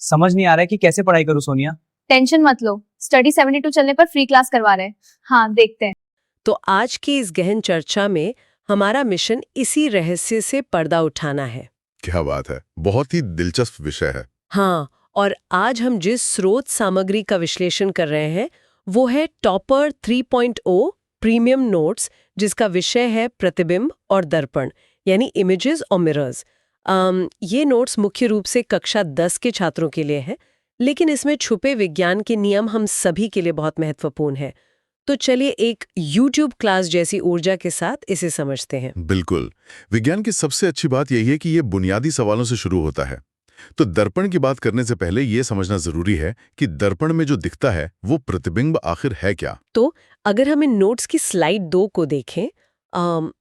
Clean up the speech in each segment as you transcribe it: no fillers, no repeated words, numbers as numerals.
समझ नहीं आ रहा है कि कैसे पढ़ाई करूं सोनिया। टेंशन मत लो, स्टडी 72 चलने पर फ्री क्लास करवा रहे हैं। हाँ, देखते हैं। तो आज की इस गहन चर्चा में हमारा मिशन इसी रहस्य से पर्दा उठाना है। क्या बात है, बहुत ही दिलचस्प विषय है। हाँ, और आज हम जिस स्रोत सामग्री का विश्लेषण कर रहे हैं वो है टॉपर 3.0 प्रीमियम नोट्स, जिसका विषय है प्रतिबिंब और दर्पण, यानी इमेजेस और मिरर्स। ये नोट्स मुख्य रूप से कक्षा 10 के छात्रों के लिए हैं, लेकिन इसमें छुपे विज्ञान के नियम हम सभी के लिए बहुत महत्वपूर्ण है। तो चलिए एक YouTube क्लास जैसी ऊर्जा के साथ इसे समझते हैं। बिल्कुल। विज्ञान की सबसे अच्छी बात यही है कि ये बुनियादी सवालों से शुरू होता है। तो दर्पण की बात करने से पहले ये समझना जरूरी है कि दर्पण में जो दिखता है वो प्रतिबिंब आखिर है क्या। तो अगर हम इन नोट्स की स्लाइड 2 को देखें,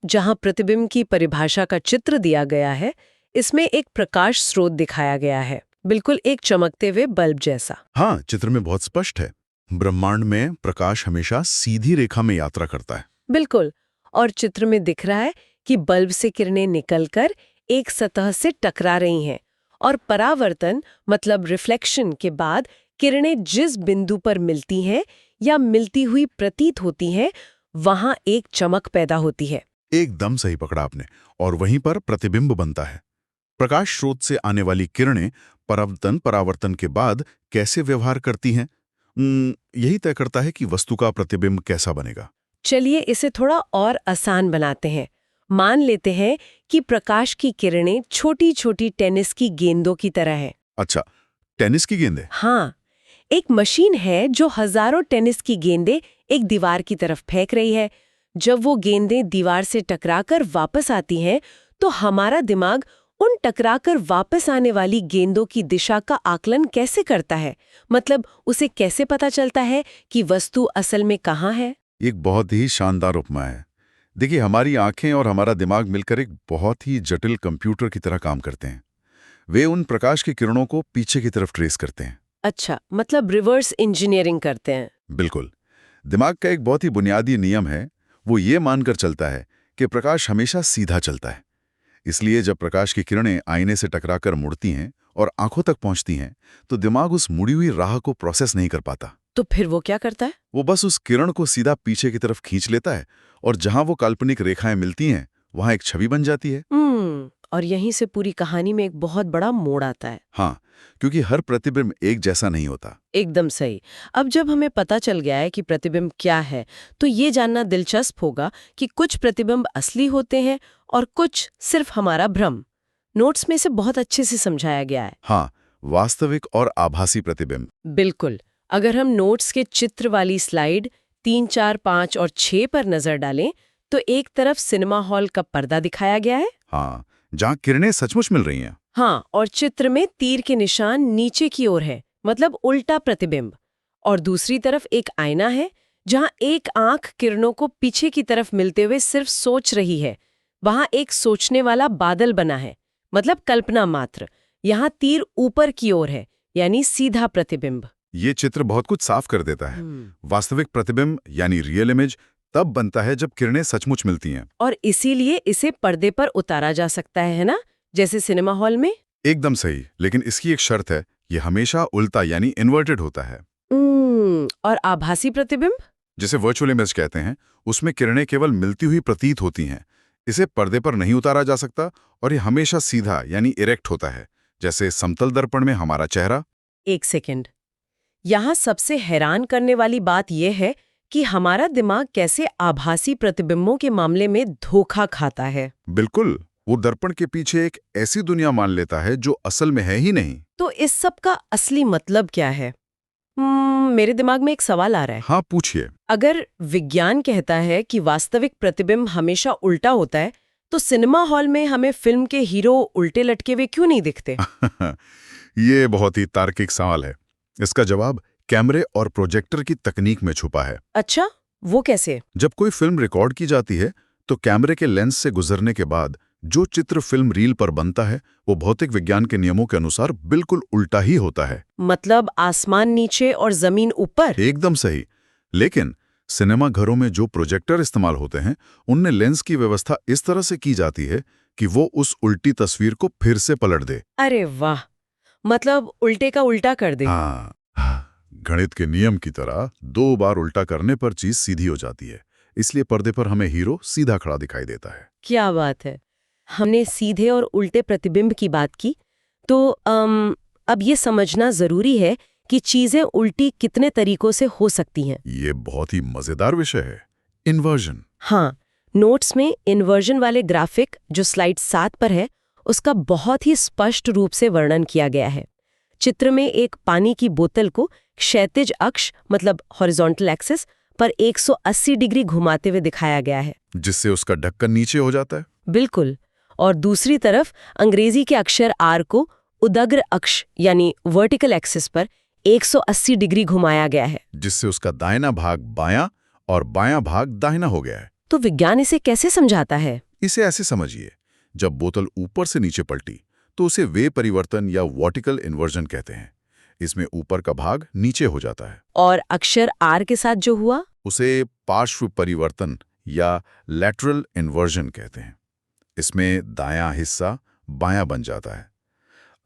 जहां प्रतिबिंब की परिभाषा का चित्र दिया गया है, इसमें एक प्रकाश स्रोत दिखाया गया है, बिल्कुल एक चमकते हुए बल्ब जैसा। हाँ, चित्र में बहुत स्पष्ट है। ब्रह्मांड में प्रकाश हमेशा सीधी रेखा में यात्रा करता है। बिल्कुल। और चित्र में दिख रहा है कि बल्ब से किरणें निकलकर एक सतह से टकरा रही हैं, और परावर्तन मतलब रिफ्लेक्शन के बाद किरणें जिस बिंदु पर मिलती हैं या मिलती हुई प्रतीत होती हैं, वहां एक चमक पैदा होती है। एकदम सही पकड़ा आपने। और वहीं पर प्रतिबिंब बनता है। प्रकाश स्रोत से आने वाली किरणें परावर्तन के बाद कैसे व्यवहार करती हैं, यही तय करता है कि वस्तु का प्रतिबिंब कैसा बनेगा। चलिए इसे थोड़ा और आसान बनाते हैं। मान लेते हैं कि प्रकाश की किरणें छोटी छोटी टेनिस की गेंदों की तरह है। अच्छा, टेनिस की गेंदें? हाँ, एक मशीन है जो हजारों टेनिस की गेंदें एक दीवार की तरफ फेंक रही है। जब वो गेंदें दीवार से टकराकर वापस आती हैं, तो हमारा दिमाग उन टकराकर वापस आने वाली गेंदों की दिशा का आकलन कैसे करता है? मतलब उसे कैसे पता चलता है कि वस्तु असल में कहाँ है? एक बहुत ही शानदार उपमा है। देखिए, हमारी आंखें और हमारा दिमाग मिलकर एक बहुत ही जटिल कंप्यूटर की तरह काम करते हैं। वे उन प्रकाश की किरणों को पीछे की तरफ ट्रेस करते हैं। अच्छा, मतलब रिवर्स इंजीनियरिंग करते हैं। बिल्कुल। दिमाग का एक बहुत ही बुनियादी नियम है, वो ये मानकर चलता है कि प्रकाश हमेशा सीधा चलता है। इसलिए जब प्रकाश की किरणें आईने से टकराकर मुड़ती हैं और आंखों तक पहुंचती हैं, तो दिमाग उस मुड़ी हुई राह को प्रोसेस नहीं कर पाता। तो फिर वो क्या करता है? वो बस उस किरण को सीधा पीछे की तरफ खींच लेता है, और जहां वो काल्पनिक रेखाएं मिलती हैं, वहां एक छवि बन जाती है। और यहीं से पूरी कहानी में एक बहुत बड़ा मोड़ आता है। हाँ, क्योंकि हर प्रतिबिंब एक जैसा नहीं होता। एकदम सही। अब जब हमें पता चल गया है कि प्रतिबिंब क्या है, तो ये जानना दिलचस्प होगा कि कुछ प्रतिबिंब असली होते हैं और कुछ सिर्फ हमारा भ्रम। नोट्स में से बहुत अच्छे से समझाया गया है। हाँ, वास्तविक और आभासी प्रतिबिंब। बिल्कुल। अगर हम नोट्स के चित्र वाली स्लाइड 3, 4, 5 और 6 पर नजर डालें, तो एक तरफ सिनेमा हॉल का पर्दा दिखाया गया है। हाँ, जहां किरणें सचमुच मिल रही हैं। हाँ, और चित्र में तीर के निशान नीचे की ओर है, मतलब उल्टा प्रतिबिंब। और दूसरी तरफ एक आईना है, जहां एक आंख किरणों को पीछे की तरफ मिलते हुए सिर्फ सोच रही है। वहां एक सोचने वाला बादल बना है, मतलब कल्पना मात्र। यहाँ तीर ऊपर की ओर है, यानी सीधा प्रतिबिंब। ये चित्र बहुत कुछ साफ कर देता है। वास्तविक प्रतिबिंब यानी रियल इमेज तब बनता है जब किरणें सचमुच मिलती हैं। और इसीलिए इसे पर्दे पर उतारा जा सकता है ना, जैसे सिनेमा हॉल में। एकदम सही, लेकिन इसकी एक शर्त है, ये हमेशा उल्टा यानी इन्वर्टेड होता है। और आभासी प्रतिबिंब, जिसे वर्चुअल इमेज कहते हैं, उसमें किरणें केवल मिलती हुई प्रतीत होती हैं। इसे पर्दे पर नहीं उतारा जा सकता, और ये हमेशा सीधा यानी इरेक्ट होता है, जैसे समतल दर्पण में हमारा चेहरा। एक सेकंड, यहाँ सबसे हैरान करने वाली बात यह है कि हमारा दिमाग कैसे आभासी प्रतिबिंबों के मामले में धोखा खाता है। बिल्कुल, वो दर्पण के पीछे एक ऐसी दुनिया मान लेता है जो असल में है ही नहीं। तो इस सब का असली मतलब क्या है? मेरे दिमाग में एक सवाल आ रहा है। हाँ, पूछिए। अगर विज्ञान कहता है कि वास्तविक प्रतिबिंब हमेशा उल्टा होता है, तो सिनेमा हॉल में हमें फिल्म के हीरो उल्टे लटके हुए क्यों नहीं दिखते? ये बहुत ही तार्किक सवाल है। इसका जवाब कैमरे और प्रोजेक्टर की तकनीक में छुपा है। अच्छा, वो कैसे? जब कोई फिल्म रिकॉर्ड की जाती है, तो कैमरे के लेंस से गुजरने के बाद जो चित्र फिल्म रील पर बनता है, वो भौतिक विज्ञान के नियमों के अनुसार बिल्कुल उल्टा ही होता है। मतलब आसमान नीचे और जमीन ऊपर? एकदम सही। लेकिन सिनेमा घरों में जो प्रोजेक्टर इस्तेमाल होते हैं, उनमें लेंस की व्यवस्था इस तरह से की जाती है कि वो उस उल्टी तस्वीर को फिर से पलट दे। अरे वाह! मतलब उल्टे का उल्टा कर दे। हाँ, गणित के नियम की तरह 2 बार उल्टा करने पर चीज सीधी हो जाती है। इसलिए पर्दे पर हमें हीरो सीधा खड़ा दिखाई देता है। क्या बात है। हमने सीधे और उल्टे प्रतिबिंब की बात की, तो अब ये समझना जरूरी है कि चीजें उल्टी कितने तरीकों से हो सकती हैं। ये बहुत ही मजेदार विषय है, इन्वर्जन। हाँ, नोट्स में इन्वर्जन वाले ग्राफिक जो स्लाइड 7 पर है, उसका बहुत ही स्पष्ट रूप से वर्णन किया गया है। चित्र में एक पानी की बोतल को क्षैतिज अक्ष मतलब हॉरिजॉन्टल एक्सिस पर 180 डिग्री घुमाते हुए दिखाया गया है। जिससे उसका ढक्कन नीचे हो जाता है। बिल्कुल। और दूसरी तरफ अंग्रेजी के अक्षर आर को उदग्र अक्ष यानी वर्टिकल एक्सिस पर 180 डिग्री घुमाया गया है। जिससे उसका दाहिना भाग बायां और बायां भाग दाहिना हो गया है। तो विज्ञान इसे कैसे समझाता है? इसे ऐसे समझिए, जब बोतल ऊपर से नीचे पलटी तो उसे वे परिवर्तन या वर्टिकल इन्वर्जन कहते हैं। इसमें ऊपर का भाग नीचे हो जाता है। और अक्षर आर के साथ जो हुआ, उसे पार्श्व परिवर्तन या लैटरल इन्वर्जन कहते हैं। इसमें दायां हिस्सा बायां बन जाता है।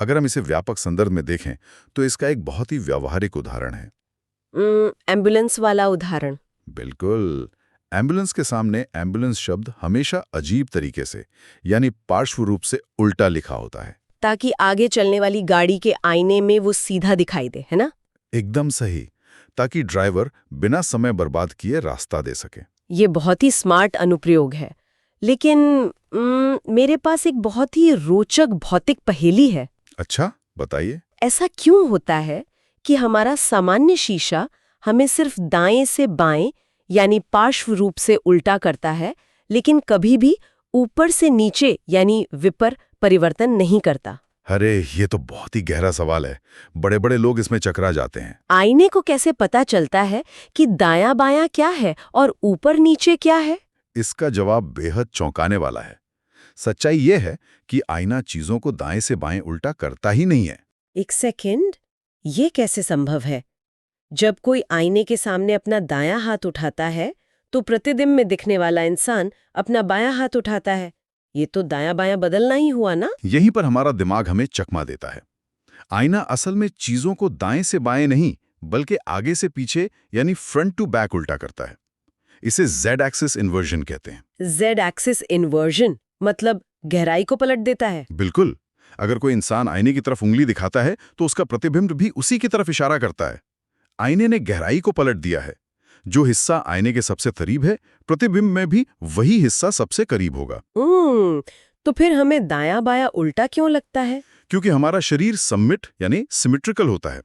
अगर हम इसे व्यापक संदर्भ में देखें तो इसका एक बहुत ही व्यावहारिक उदाहरण है। एम्बुलेंस वाला उदाहरण। बिल्कुल। एम्बुलेंस के सामने एम्बुलेंस शब्द हमेशा अजीब तरीके से यानी पार्श्व रूप से उल्टा लिखा होता है, ताकि आगे चलने वाली गाड़ी के आईने में वो सीधा दिखाई दे, है ना? एकदम सही, ताकि ड्राइवर बिना समय बर्बाद किए रास्ता दे सके। ये बहुत ही स्मार्ट अनुप्रयोग है। लेकिन मेरे पास एक बहुत ही रोचक भौतिक पहेली है। अच्छा, बताइए। ऐसा क्यों होता है कि हमारा सामान्य शीशा हमें सिर्फ दाएं से बाएं यानी पार्श्व रूप से उल्टा करता है, लेकिन कभी भी ऊपर से नीचे यानी विपर परिवर्तन नहीं करता? अरे, ये तो बहुत ही गहरा सवाल है। बड़े बड़े लोग इसमें चकरा जाते हैं। आईने को कैसे पता चलता है कि दायां बायां क्या है और ऊपर नीचे क्या है? इसका जवाब बेहद चौंकाने वाला है। सच्चाई ये है कि आईना चीजों को दाएं से बाएं उल्टा करता ही नहीं है। एक सेकंड, ये कैसे संभव है? जब कोई आईने के सामने अपना दायां हाथ उठाता है तो प्रतिबिंब में दिखने वाला इंसान अपना बायां हाथ उठाता है। ये तो दायां बायां बदलना ही हुआ ना? यहीं पर हमारा दिमाग हमें चकमा देता है। आईना असल में चीजों को दाएं से बाएं नहीं बल्कि आगे से पीछे यानी फ्रंट टू बैक उल्टा करता है। इसे जेड एक्सिस इन्वर्जन कहते हैं। जेड एक्सिस इन्वर्जन मतलब गहराई को पलट देता है। बिल्कुल। अगर कोई इंसान आईने की तरफ उंगली दिखाता है तो उसका प्रतिबिंब भी उसी की तरफ इशारा करता है। आईने ने गहराई को पलट दिया है। जो हिस्सा आईने के सबसे करीब है, प्रतिबिंब में भी वही हिस्सा सबसे करीब होगा। तो फिर हमें दायां बायां उल्टा क्यों लगता है? क्योंकि हमारा शरीर सममित यानी सिमेट्रिकल होता है।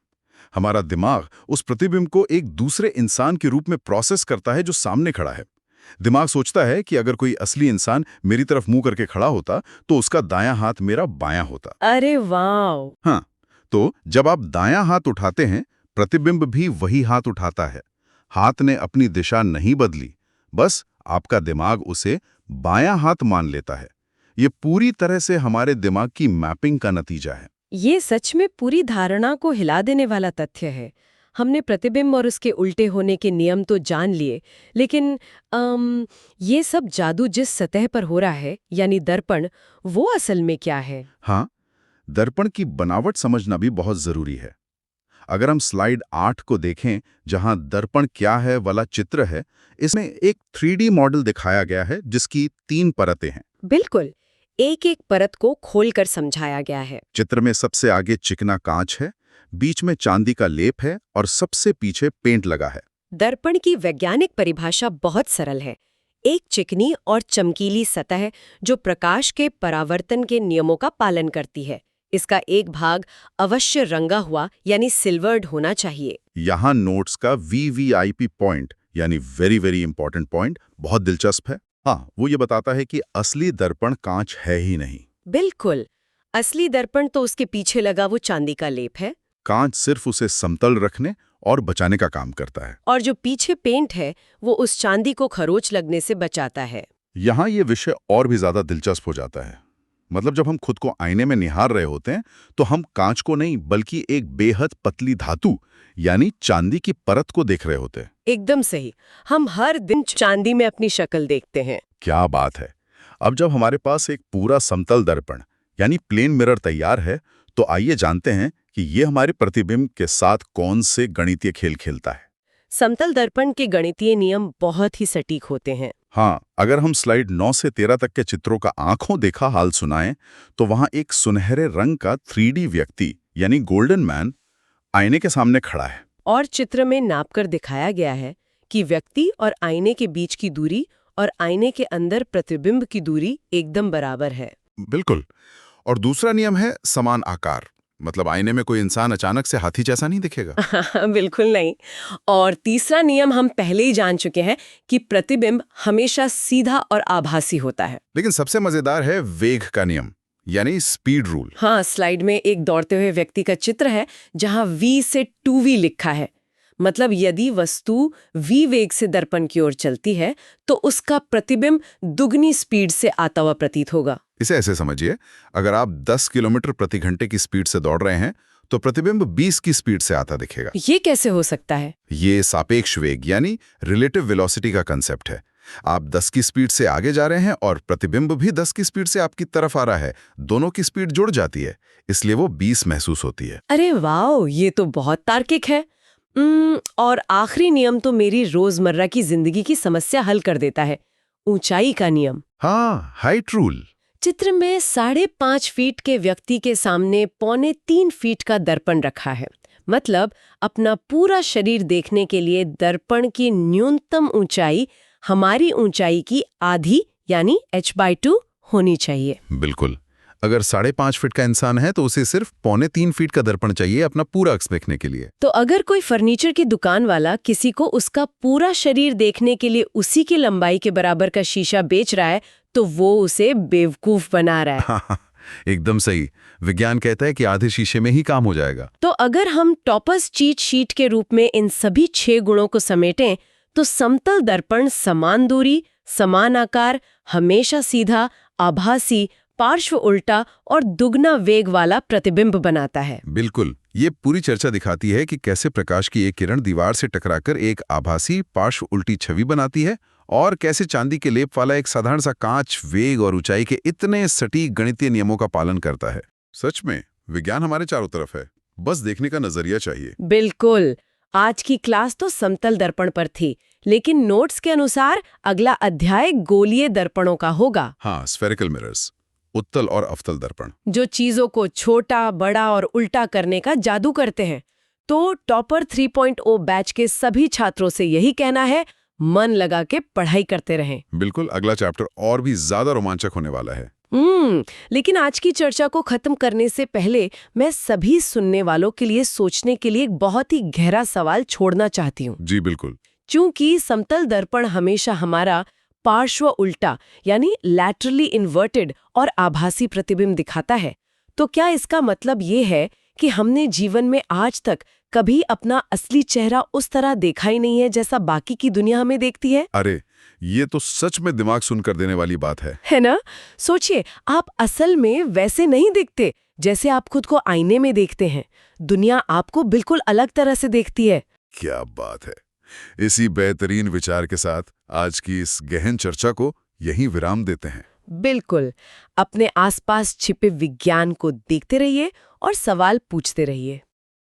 हमारा दिमाग उस प्रतिबिंब को एक दूसरे इंसान के रूप में प्रोसेस करता है जो सामने खड़ा है। दिमाग सोचता है कि अगर कोई असली इंसान मेरी तरफ मुंह करके खड़ा होता तो उसका दायां हाथ मेरा बायां होता। अरे वाह! हाँ, तो जब आप दायां हाथ उठाते हैं, प्रतिबिंब भी वही हाथ उठाता है। हाथ ने अपनी दिशा नहीं बदली, बस आपका दिमाग उसे बायां हाथ मान लेता है। ये पूरी तरह से हमारे दिमाग की मैपिंग का नतीजा है। ये सच में पूरी धारणा को हिला देने वाला तथ्य है। हमने प्रतिबिंब और उसके उल्टे होने के नियम तो जान लिए, लेकिन ये सब जादू जिस सतह पर हो रहा है यानी दर्पण, वो असल में क्या है? हाँ, दर्पण की बनावट समझना भी बहुत जरूरी है। अगर हम स्लाइड 8 को देखें, जहां दर्पण क्या है वाला चित्र है, इसमें एक 3D मॉडल दिखाया गया है जिसकी 3 परतें हैं। बिल्कुल, एक एक परत को खोलकर समझाया गया है। चित्र में सबसे आगे चिकना कांच है, बीच में चांदी का लेप है और सबसे पीछे पेंट लगा है। दर्पण की वैज्ञानिक परिभाषा बहुत सरल है। एक चिकनी और चमकीली सतह जो प्रकाश के परावर्तन के नियमों का पालन करती है। इसका एक भाग अवश्य रंगा हुआ यानी सिल्वर्ड होना चाहिए। यहाँ नोट्स का VVIP पॉइंट यानी वेरी वेरी इंपॉर्टेंट पॉइंट बहुत दिलचस्प है। हाँ, वो ये बताता है कि असली दर्पण कांच है ही नहीं। बिल्कुल, असली दर्पण तो उसके पीछे लगा वो चांदी का लेप है। कांच सिर्फ उसे समतल रखने और बचाने का काम करता है। और जो पीछे पेंट है वो उस चांदी को खरोच लगने से बचाता है। यहाँ ये विषय और भी ज्यादा दिलचस्प हो जाता है। मतलब जब हम खुद को आईने में निहार रहे होते हैं तो हम कांच को नहीं बल्कि एक बेहद पतली धातु यानी चांदी की परत को देख रहे होते हैं। एकदम सही। हम हर दिन चांदी में अपनी शक्ल देखते हैं। क्या बात है। अब जब हमारे पास एक पूरा समतल दर्पण यानी प्लेन मिरर तैयार है, तो आइए जानते हैं कि ये हमारे प्रतिबिंब के साथ कौन से गणितीय खेल खेलता है। समतल दर्पण के गणितीय नियम बहुत ही सटीक होते हैं। हाँ, अगर हम स्लाइड 9 से 13 तक के चित्रों का आंखों देखा हाल सुनाएं, तो वहां एक सुनहरे रंग का 3D व्यक्ति यानी गोल्डन मैन आईने के सामने खड़ा है। और चित्र में नापकर दिखाया गया है कि व्यक्ति और आईने के बीच की दूरी और आईने के अंदर प्रतिबिंब की दूरी एकदम बराबर है। बिल्कुल। और दूसरा नियम है समान आकार, मतलब आईने में कोई इंसान अचानक से हाथी जैसा नहीं दिखेगा। बिल्कुल नहीं। और तीसरा नियम हम पहले ही जान चुके हैं कि प्रतिबिंब हमेशा सीधा और आभासी होता है। लेकिन सबसे मजेदार है वेग का नियम, यानी स्पीड रूल। हाँ, स्लाइड में एक दौड़ते हुए व्यक्ति का चित्र है जहां V से 2V लिखा है। मतलब यदि वस्तु V वेग से दर्पण की ओर चलती है तो उसका प्रतिबिंब दुगनी स्पीड से आता हुआ प्रतीत होगा। इसे ऐसे समझिए, अगर आप 10 किलोमीटर प्रति घंटे की स्पीड से दौड़ रहे हैं तो प्रतिबिंब 20 की स्पीड से आता दिखेगा। ये कैसे हो सकता है? ये सापेक्ष वेग यानी रिलेटिव वेलोसिटी का कंसेप्ट है। आप 10 की स्पीड से आगे जा रहे हैं और प्रतिबिंब भी 10 की स्पीड से आपकी तरफ आ रहा है। दोनों की स्पीड जुड़ जाती है, इसलिए वो 20 महसूस होती है। अरे वाह, ये तो बहुत तार्किक है। और आखिरी नियम तो मेरी रोजमर्रा की जिंदगी की समस्या हल कर देता है, ऊंचाई का नियम। हाँ, हाइट रूल। चित्र में 5.5 फीट के व्यक्ति के सामने 2.25 फीट का दर्पण रखा है। मतलब अपना पूरा शरीर देखने के लिए दर्पण की न्यूनतम ऊंचाई हमारी ऊंचाई की आधी यानी h/2 होनी चाहिए। बिल्कुल। अगर 5.5 फीट का इंसान है तो उसे सिर्फ 2.25 फीट का दर्पण चाहिए अपना पूरा अक्स देखने के लिए। तो अगर कोई फर्नीचर की दुकान वाला किसी को उसका पूरा शरीर देखने के लिए उसी की लंबाई के बराबर का शीशा बेच रहा है तो वो उसे बेवकूफ बना रहा है। हाँ, एकदम सही। विज्ञान कहता है कि आधे शीशे में ही काम हो जाएगा। तो अगर हम टॉपर्स चीट शीट के रूप में इन सभी 6 गुणों को समेटें तो समतल दर्पण समान दूरी, समान आकार, हमेशा सीधा, आभासी, पार्श्व उल्टा और दुगना वेग वाला प्रतिबिंब बनाता है। बिल्कुल। ये पूरी चर्चा दिखाती है कि कैसे प्रकाश की एक किरण दीवार से टकराकर एक आभासी पार्श्व उल्टी छवि बनाती है और कैसे चांदी के लेप वाला एक साधारण सा कांच वेग और ऊंचाई के इतने सटीक गणितीय नियमों का पालन करता है। सच में विज्ञान हमारे चारों तरफ है, बस देखने का नजरिया चाहिए। बिल्कुल। आज की क्लास तो समतल दर्पण पर थी, लेकिन नोट्स के अनुसार अगला अध्याय गोलीय दर्पणों का होगा। हाँ, स्फेरिकल मिरर्स, उत्तल और अवतल दर्पण, जो चीजों को छोटा, बड़ा और उल्टा करने का जादू करते हैं। तो टॉपर 3.0 बैच के सभी छात्रों से यही कहना है, मन लगा के पढ़ाई करते रहें। बिल्कुल। अगला चैप्टर और भी ज्यादा रोमांचक होने वाला है। लेकिन आज की चर्चा को खत्म करने से पहले मैं सभी सुनने वालों के लिए सोचने के लिए एक बहुत ही गहरा सवाल छोड़ना चाहती हूँ। जी बिल्कुल। चूंकि समतल दर्पण हमेशा हमारा पार्श्व उल्टा यानी लैटरली इन्वर्टेड और आभासी प्रतिबिंब दिखाता है, तो क्या इसका मतलब ये है कि हमने जीवन में आज तक कभी अपना असली चेहरा उस तरह देखा ही नहीं है जैसा बाकी की दुनिया हमें देखती है? अरे, ये तो सच में दिमाग सुनकर देने वाली बात है ना? सोचिए, आप असल में वैसे नहीं दिखते जैसे आप खुद को आईने में देखते हैं। दुनिया आपको बिल्कुल अलग तरह से देखती है। क्या बात है। इसी बेहतरीन विचार के साथ आज की इस गहन चर्चा को यहीं विराम देते हैं। बिल्कुल। अपने आसपास छिपे विज्ञान को देखते रहिए और सवाल पूछते रहिए।